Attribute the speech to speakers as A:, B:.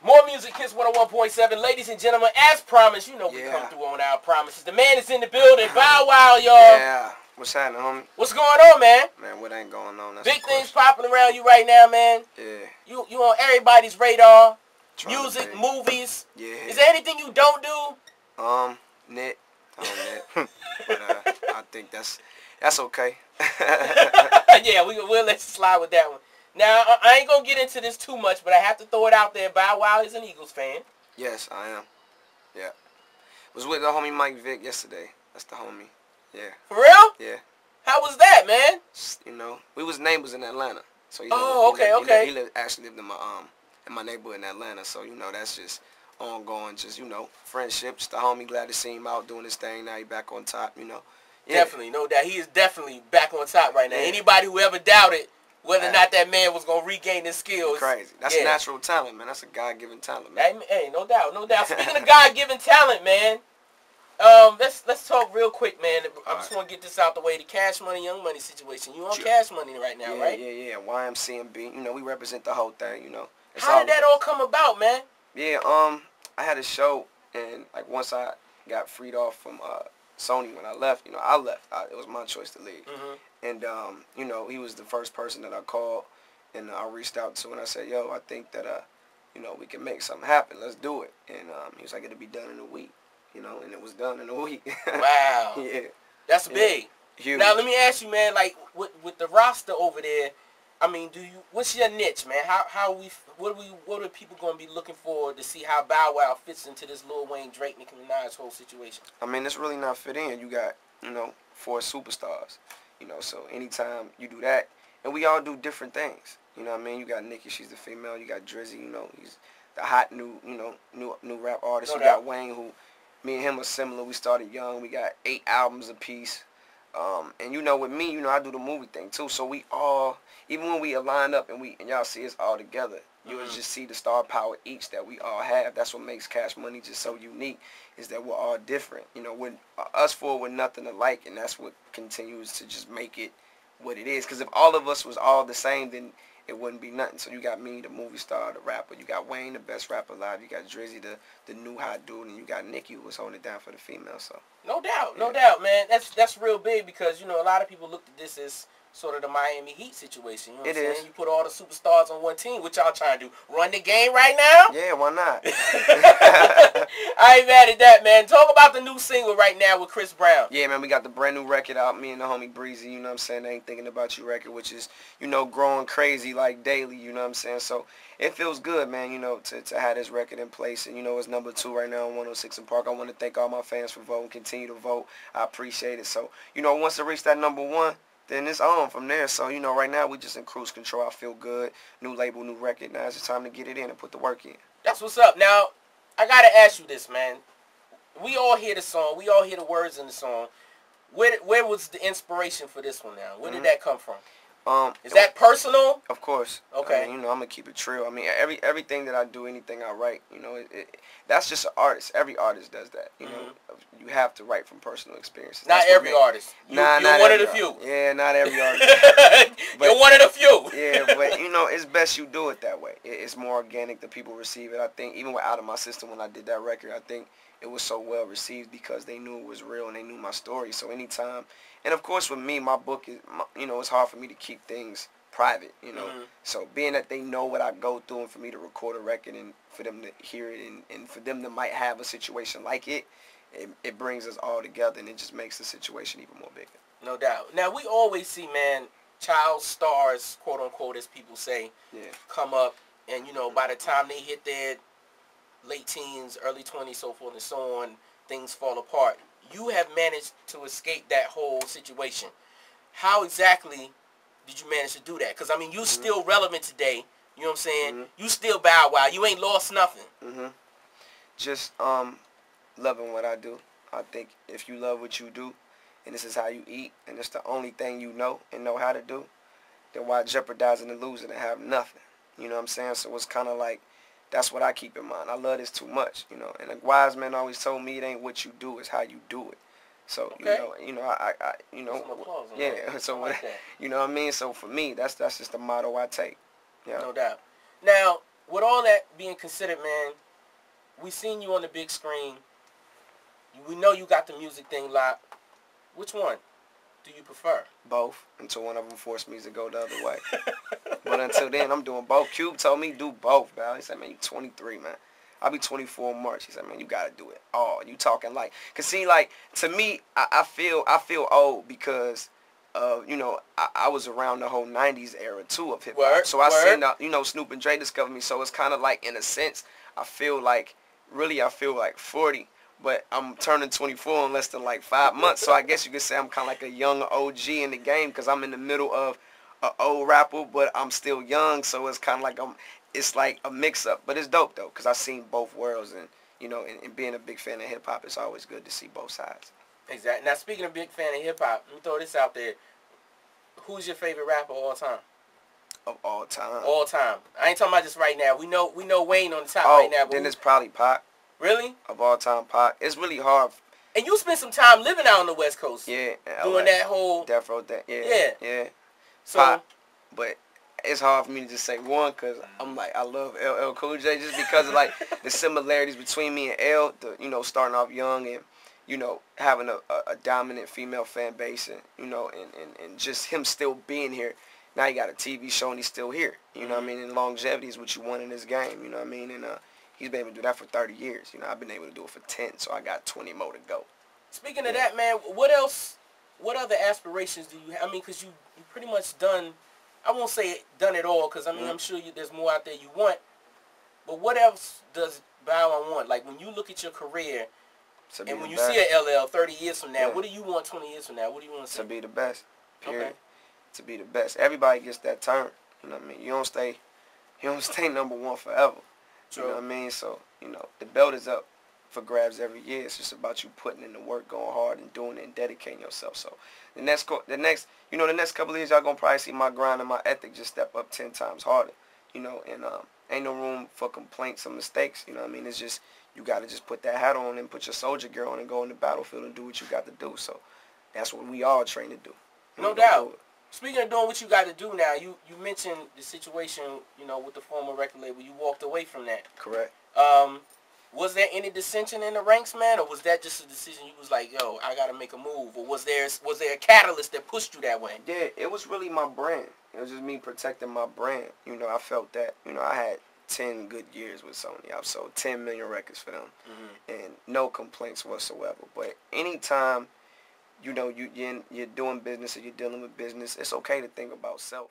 A: More music, Kiss 101.7. Ladies and gentlemen, as promised, you know we come through on our promises. The man is in the building. Bow Wow, y'all.
B: Yeah. What's happening, homie?
A: What's going on, man?
B: Man, what ain't going on? That's
A: big things popping around you right now, man.
B: Yeah.
A: You on everybody's radar.
B: Music,
A: movies.
B: Yeah.
A: Is there anything you don't do?
B: Knit. I don't knit. But I think that's okay.
A: Yeah, we'll let you slide with that one. Now, I ain't going to get into this too much, but I have to throw it out there. Bow Wow is an Eagles fan.
B: Yes, I am. Yeah. Was with the homie Mike Vick yesterday. That's the homie. Yeah.
A: For real?
B: Yeah.
A: How was that, man?
B: You know, we was neighbors in Atlanta. So he actually lived in my neighborhood in Atlanta. So, you know, that's just ongoing, just, you know, friendships. The homie, glad to see him out doing his thing. Now he back on top, you know. Yeah.
A: Definitely, no doubt. He is definitely back on top right now. Yeah. Anybody who ever doubted whether or not that man was going to regain his skills.
B: Crazy. That's a natural talent, man. That's a God-given talent, man.
A: Hey, no doubt, no doubt. Speaking of God-given talent, man, let's talk real quick, man. I just want to get this out the way. The Cash Money, Young Money situation. You on Cash Money right now, right?
B: Yeah. YMCMB. You know, we represent the whole thing, you know.
A: How did that all come about, man?
B: Yeah, I had a show, and, like, once I got freed off from Sony when I left, you know, I left. It was my choice to leave.
A: Mm-hmm.
B: And, you know, he was the first person that I called, and I reached out to, and I said, yo, I think that, you know, we can make something happen. Let's do it. And he was like, it'll be done in a week, you know, and it was done in a week.
A: Wow.
B: Yeah.
A: That's big.
B: Huge.
A: Now, let me ask you, man, like, with the roster over there, I mean, what's your niche, man? What are people going to be looking for to see how Bow Wow fits into this Lil Wayne, Drake, Nicki Minaj whole situation?
B: I mean, it's really not fit in. You got, you know, 4 superstars. You know, so anytime you do that, and we all do different things. You know what I mean? You got Nicki, she's the female. You got Drizzy, you know, he's the hot new rap artist. You got Wayne, who, me and him are similar. We started young. We got 8 albums apiece. And you know, with me, you know, I do the movie thing too. So we all, even when we line up and y'all see us all together, you would just see the star power each that we all have. That's what makes Cash Money just so unique, is that we're all different. You know, when us 4 were nothing alike, and that's what continues to just make it what it is. Because if all of us was all the same, then it wouldn't be nothing. So you got me, the movie star, the rapper. You got Wayne, the best rapper alive. You got Drizzy, the new hot dude, and you got Nicki, who was holding it down for the female. So
A: no doubt, man. That's real big, because you know a lot of people looked at this as sort of the Miami Heat situation. You know what I'm saying? You put all the superstars on one team. What y'all trying to do? Run the game right now?
B: Yeah, why not?
A: I ain't mad at that, man. Talk about the new single right now with Chris Brown.
B: Yeah, man, we got the brand new record out. Me and the homie Breezy, you know what I'm saying? They Ain't Thinking About You record, which is, you know, growing crazy like daily, you know what I'm saying? So it feels good, man, you know, to have this record in place. And, you know, it's number 2 right now on 106 and Park. I want to thank all my fans for voting. Continue to vote. I appreciate it. So, you know, once I reach that number 1, then it's on from there. So, you know, right now we just in cruise control. I feel good. New label, new record. Now it's just time to get it in and put the work in.
A: That's what's up. Now, I got to ask you this, man. We all hear the song. We all hear the words in the song. Where was the inspiration for this one now? Where did that come from? Is that personal?
B: Of course.
A: Okay.
B: I mean, you know, I'm going to keep it true. I mean, everything that I do, anything I write, you know, that's just an artist. Every artist does that. You know, you have to write from personal experiences.
A: Not every artist. You're one of the few.
B: Yeah, not every artist.
A: You're one of the few.
B: Yeah, but, you know, it's best you do it that way. It's more organic. The people receive it. I think even with Out of My System, when I did that record, I think it was so well received because they knew it was real and they knew my story. So anytime, and of course with me, my book is, you know, it's hard for me to keep things private, you know. So being that they know what I go through, and for me to record a record and for them to hear it, and for them to might have a situation like it brings us all together, and it just makes the situation even more bigger.
A: No doubt. Now, we always see, man, child stars, quote unquote, as people say, come up, and, you know, by the time they hit their late teens, early 20s, so forth and so on, things fall apart. You have managed to escape that whole situation. How exactly did you manage to do that? Because, I mean, you're still relevant today. You know what I'm saying? You still Bow Wow. You ain't lost nothing.
B: Just loving what I do. I think if you love what you do, and this is how you eat, and it's the only thing you know and know how to do, then why jeopardizing and losing and have nothing? You know what I'm saying? So it's kind of like, that's what I keep in mind. I love this too much, you know. And a wise man always told me it ain't what you do, it's how you do it. So, you know, I you know, so what, you know what I mean? So for me, that's just the motto I take. Yeah.
A: No doubt. Now, with all that being considered, man, we seen you on the big screen. We know you got the music thing locked. Which one do you prefer?
B: Both, until one of them forced me to go the other way. But until then, I'm doing both. Cube told me do both, man. He said, man, you 23, man. I'll be 24 in March. He said, man, you got to do it all. You talking like, because see, like, to me, I feel old because, you know, I was around the whole 90s era, too, of hip-hop. So I seen, you know, Snoop and Dre discovered me. So it's kind of like, in a sense, I feel like 40. But I'm turning 24 in less than like 5 months. So I guess you could say I'm kind of like a young OG in the game because I'm in the middle of an old rapper, but I'm still young. So it's kind of like it's like a mix-up. But it's dope, though, because I've seen both worlds. And, you know, and being a big fan of hip-hop, it's always good to see both sides.
A: Exactly. Now, speaking of big fan of hip-hop, let me throw this out there. Who's your favorite rapper of all time?
B: Of all time?
A: All time. I ain't talking about just right now. We know Wayne on the top right now. But
B: then it's probably Pac.
A: Really?
B: Of all time, Pac. It's really hard.
A: And you spent some time living out on the West Coast.
B: Yeah.
A: Doing that whole...
B: Death Row. Yeah. So, Pac. But it's hard for me to just say one because I'm like, I love LL Cool J just because of like the similarities between me and L. You know, starting off young and, you know, having a dominant female fan base and, you know, and just him still being here. Now he got a TV show and he's still here. You know what I mean? And longevity is what you want in this game. You know what I mean? And, he's been able to do that for 30 years. You know, I've been able to do it for 10, so I got 20 more to go.
A: Speaking of that, man, what else, what other aspirations do you have? I mean, because you pretty much done, I won't say done it all, because, I mean, I'm sure there's more out there you want. But what else does Bow Wow want? Like, when you look at your career, and when you see a LL 30 years from now, what do you want 20 years from now? What do you want to see?
B: To be the best, period.
A: Okay.
B: To be the best. Everybody gets that turn. You know what I mean? You don't stay number one forever. True. You know what I mean? So, you know, the belt is up for grabs every year. It's just about you putting in the work, going hard, and doing it, and dedicating yourself. So, the next couple of years, y'all gonna probably see my grind and my ethic just step up 10 times harder. You know, and ain't no room for complaints or mistakes. You know what I mean? It's just, you gotta just put that hat on and put your soldier gear on and go in the battlefield and do what you got to do. So, that's what we all train to do.
A: No doubt. Speaking of doing what you got to do now, you mentioned the situation, you know, with the former record label. You walked away from that.
B: Correct.
A: Was there any dissension in the ranks, man, or was that just a decision you was like, yo, I got to make a move? Or was there a catalyst that pushed you that way? Yeah,
B: it was really my brand. It was just me protecting my brand. You know, I felt that, you know, I had 10 good years with Sony. I've sold 10 million records for them, and no complaints whatsoever. But anytime, you know, you're doing business or you're dealing with business, it's okay to think about self.